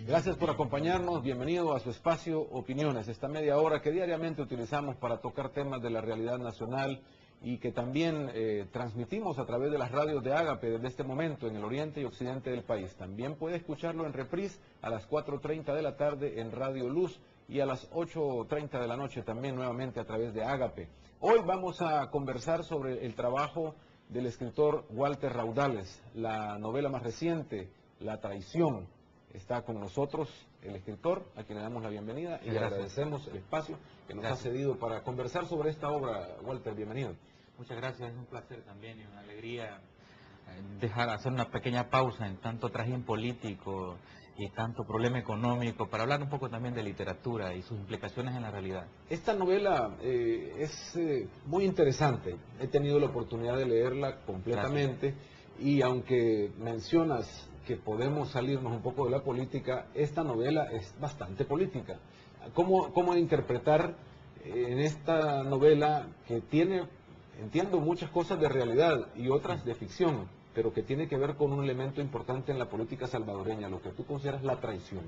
Gracias por acompañarnos, bienvenido a su espacio Opiniones, esta media hora que diariamente utilizamos para tocar temas de la realidad nacional y que también transmitimos a través de las radios de Ágape desde este momento en el oriente y occidente del país. También puede escucharlo en reprise a las 4:30 de la tarde en Radio Luz y a las 8:30 de la noche también nuevamente a través de Ágape. Hoy vamos a conversar sobre el trabajo del escritor Walter Raudales, la novela más reciente, La traición. Está con nosotros el escritor, a quien le damos la bienvenida y le agradecemos el espacio que nos ha cedido para conversar sobre esta obra. Walter, bienvenido. Muchas gracias, es un placer también y una alegría hacer una pequeña pausa en tanto trajín político y tanto problema económico para hablar un poco también de literatura y sus implicaciones en la realidad. Esta novela es muy interesante, he tenido la oportunidad de leerla completamente. Y aunque mencionas que podemos salirnos un poco de la política, esta novela es bastante política. ¿Cómo interpretar en esta novela que tiene, entiendo, muchas cosas de realidad y otras de ficción, pero que tiene que ver con un elemento importante en la política salvadoreña, lo que tú consideras la traición?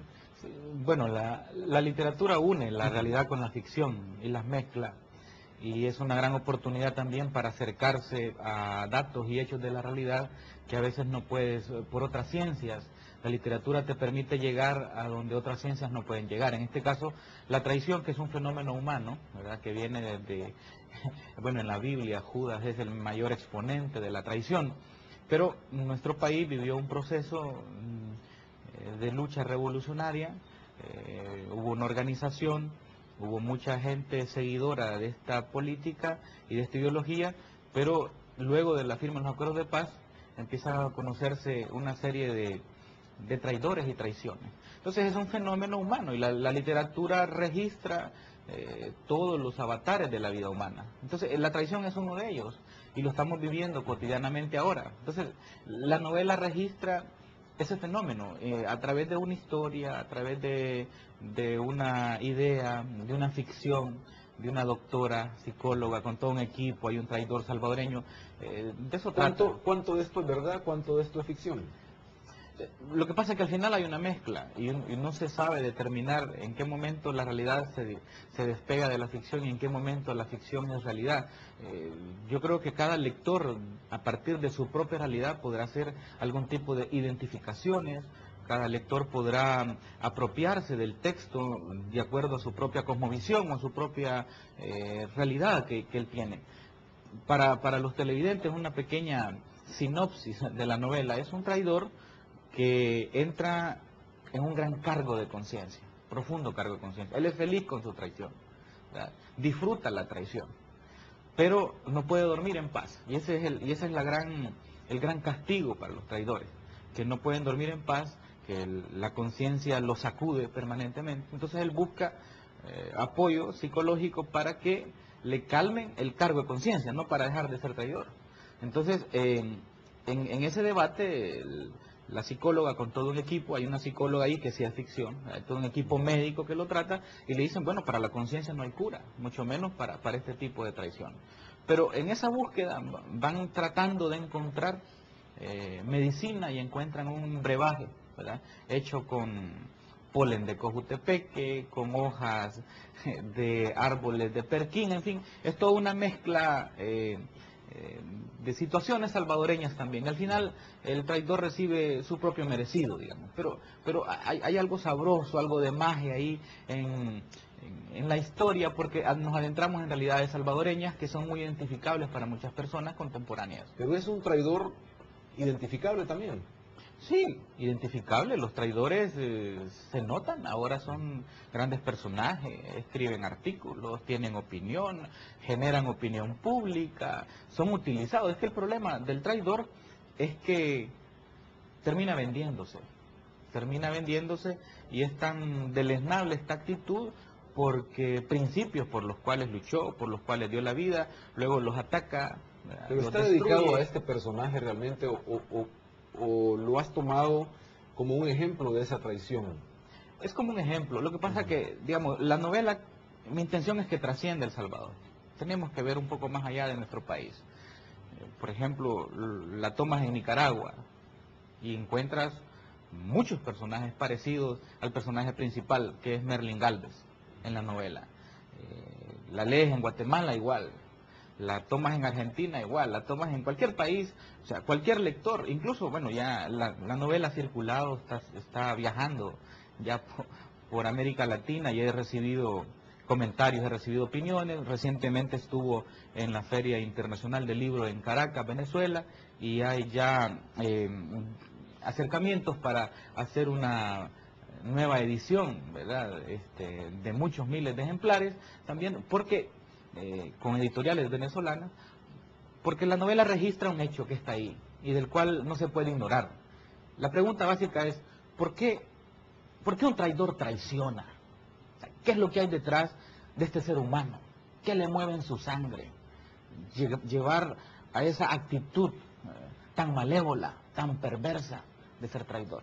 Bueno, la literatura une la realidad con la ficción y las mezcla. Y es una gran oportunidad también para acercarse a datos y hechos de la realidad que a veces no puedes por otras ciencias. La literatura te permite llegar a donde otras ciencias no pueden llegar. En este caso, la traición, que es un fenómeno humano, ¿verdad?, que viene desde, bueno, en la Biblia, Judas es el mayor exponente de la traición. Pero nuestro país vivió un proceso de lucha revolucionaria, hubo una organización, hubo mucha gente seguidora de esta política y de esta ideología, pero luego de la firma de los acuerdos de paz empieza a conocerse una serie de traidores y traiciones. Entonces es un fenómeno humano y la literatura registra todos los avatares de la vida humana. Entonces la traición es uno de ellos y lo estamos viviendo cotidianamente ahora. Entonces la novela registra ese fenómeno a través de una historia, a través de una idea, de una ficción, de una doctora, psicóloga, con todo un equipo, hay un traidor salvadoreño. De eso trata. ¿Cuánto de esto es verdad, cuánto de esto es ficción? Lo que pasa es que al final hay una mezcla y no se sabe determinar en qué momento la realidad se despega de la ficción y en qué momento la ficción es realidad. Yo creo que cada lector, a partir de su propia realidad, podrá hacer algún tipo de identificaciones. Cada lector podrá apropiarse del texto de acuerdo a su propia cosmovisión o a su propia realidad que él tiene. Para los televidentes, una pequeña sinopsis de la novela: es un traidor que entra en un gran cargo de conciencia, profundo cargo de conciencia. Él es feliz con su traición, ¿verdad? Disfruta la traición, pero no puede dormir en paz. Y ese es el gran castigo para los traidores, que no pueden dormir en paz, que la conciencia lo sacude permanentemente. Entonces él busca apoyo psicológico para que le calmen el cargo de conciencia, no para dejar de ser traidor. Entonces, en ese debate, la psicóloga con todo un equipo, hay una psicóloga ahí que sí es ficción, hay todo un equipo médico que lo trata y le dicen, bueno, para la conciencia no hay cura, mucho menos para este tipo de traición. Pero en esa búsqueda van tratando de encontrar medicina y encuentran un brebaje, ¿verdad?, hecho con polen de cojutepeque, con hojas de árboles de perquín, en fin, es toda una mezcla de situaciones salvadoreñas también. Al final el traidor recibe su propio merecido, digamos, pero hay algo sabroso, algo de magia ahí en la historia, porque nos adentramos en realidades salvadoreñas que son muy identificables para muchas personas contemporáneas. Pero es un traidor identificable también. Sí, identificable. Los traidores se notan, ahora son grandes personajes, escriben artículos, tienen opinión, generan opinión pública, son utilizados. Es que el problema del traidor es que termina vendiéndose y es tan deleznable esta actitud porque principios por los cuales luchó, por los cuales dio la vida, luego los ataca. Pero está dedicado a este personaje realmente o lo has tomado como un ejemplo de esa traición. Es como un ejemplo. Lo que pasa que, digamos, la novela, mi intención es que trascienda El Salvador. Tenemos que ver un poco más allá de nuestro país. Por ejemplo, la tomas en Nicaragua y encuentras muchos personajes parecidos al personaje principal, que es Merlin Gálvez, en la novela. La lees en Guatemala igual, la tomas en Argentina igual, la tomas en cualquier país, o sea, cualquier lector, incluso, bueno, ya la novela ha circulado, está viajando ya por América Latina, y he recibido comentarios, he recibido opiniones. Recientemente estuvo en la Feria Internacional del Libro en Caracas, Venezuela, y hay ya acercamientos para hacer una nueva edición, ¿verdad?, de muchos miles de ejemplares, también porque con editoriales venezolanas, porque la novela registra un hecho que está ahí y del cual no se puede ignorar. La pregunta básica es, ¿por qué un traidor traiciona? ¿Qué es lo que hay detrás de este ser humano? ¿Qué le mueve en su sangre? Llevar a esa actitud tan malévola, tan perversa de ser traidor.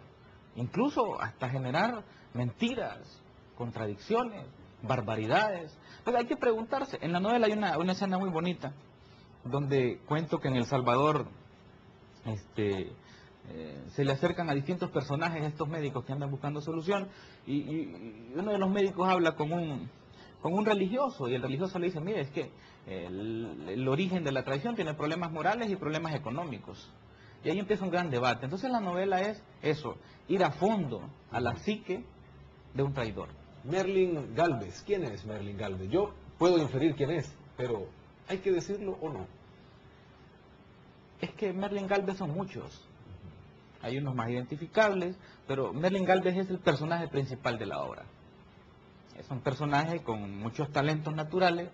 Incluso hasta generar mentiras, contradicciones, barbaridades. Entonces hay que preguntarse. En la novela hay una escena muy bonita, donde cuento que en El Salvador se le acercan a distintos personajes estos médicos que andan buscando solución, y uno de los médicos habla con un religioso, y el religioso le dice, mire, es que el origen de la traición tiene problemas morales y problemas económicos. Y ahí empieza un gran debate. Entonces la novela es eso, ir a fondo a la psique de un traidor. Merlin Gálvez, ¿quién es Merlin Gálvez? Yo puedo inferir quién es, pero ¿hay que decirlo o no? Es que Merlin Gálvez son muchos. Hay unos más identificables, pero Merlin Gálvez es el personaje principal de la obra. Es un personaje con muchos talentos naturales,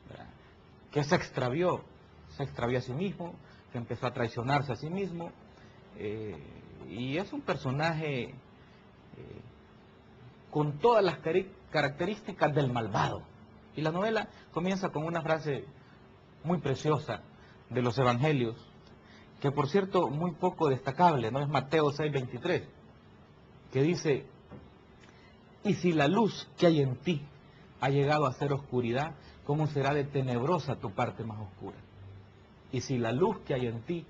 ¿verdad?, que se extravió a sí mismo, que empezó a traicionarse a sí mismo, y es un personaje con todas las características del malvado. Y la novela comienza con una frase muy preciosa de los evangelios, que por cierto muy poco destacable, ¿no? Es Mateo 6:23, que dice, y si la luz que hay en ti ha llegado a ser oscuridad, ¿cómo será de tenebrosa tu parte más oscura? Y si la luz que hay en ti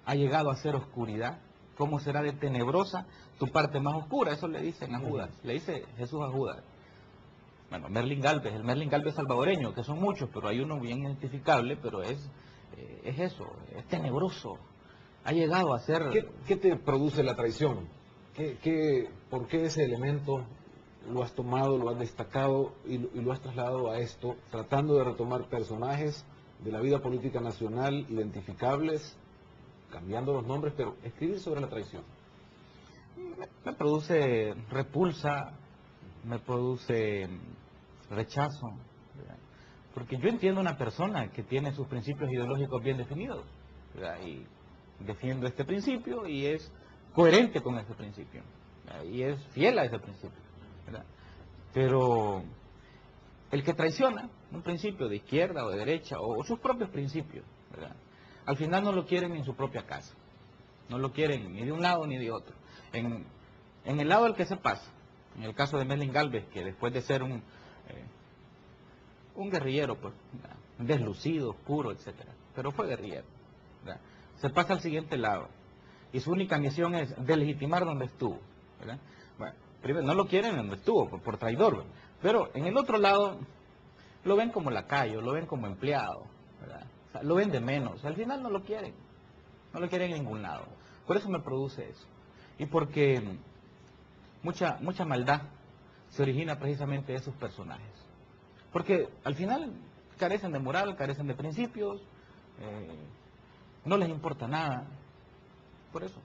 ha llegado a ser oscuridad, ¿cómo será de tenebrosa tu parte más oscura? Eso le dicen a Judas, le dice Jesús a Judas. Bueno, Merlin Gálvez, el Merlin Gálvez salvadoreño, que son muchos, pero hay uno bien identificable, pero es eso, es tenebroso. Ha llegado a ser... ¿Qué te produce la traición? ¿Por qué ese elemento lo has tomado, lo has destacado y lo has trasladado a esto, tratando de retomar personajes de la vida política nacional identificables, cambiando los nombres, pero escribir sobre la traición? Me produce repulsa, me produce rechazo, ¿verdad?, porque yo entiendo una persona que tiene sus principios ideológicos bien definidos, ¿verdad?, y defiendo este principio y es coherente con ese principio, ¿verdad?, y es fiel a ese principio, ¿verdad?, pero el que traiciona un principio de izquierda o de derecha o sus propios principios, ¿verdad?, al final no lo quieren en su propia casa, no lo quieren ni de un lado ni de otro. En el lado al que se pasa, en el caso de Merlin Gálvez, que después de ser un guerrillero, pues, deslucido, oscuro, etcétera, pero fue guerrillero, ¿verdad?, se pasa al siguiente lado, y su única misión es deslegitimar donde estuvo, ¿verdad? Bueno, primero, no lo quieren donde estuvo, por traidor, ¿verdad?, pero en el otro lado lo ven como lacayo, lo ven como empleado, ¿verdad?, o sea, lo ven de menos, al final no lo quieren en ningún lado. Por eso me produce eso, y porque mucha maldad se origina precisamente de esos personajes, porque al final carecen de moral, carecen de principios, no les importa nada, por eso.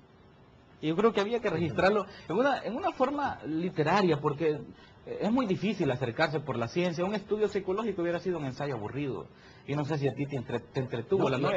Y yo creo que había que registrarlo en una forma literaria, porque es muy difícil acercarse por la ciencia. Un estudio psicológico hubiera sido un ensayo aburrido, y no sé si a ti te entretuvo la novela.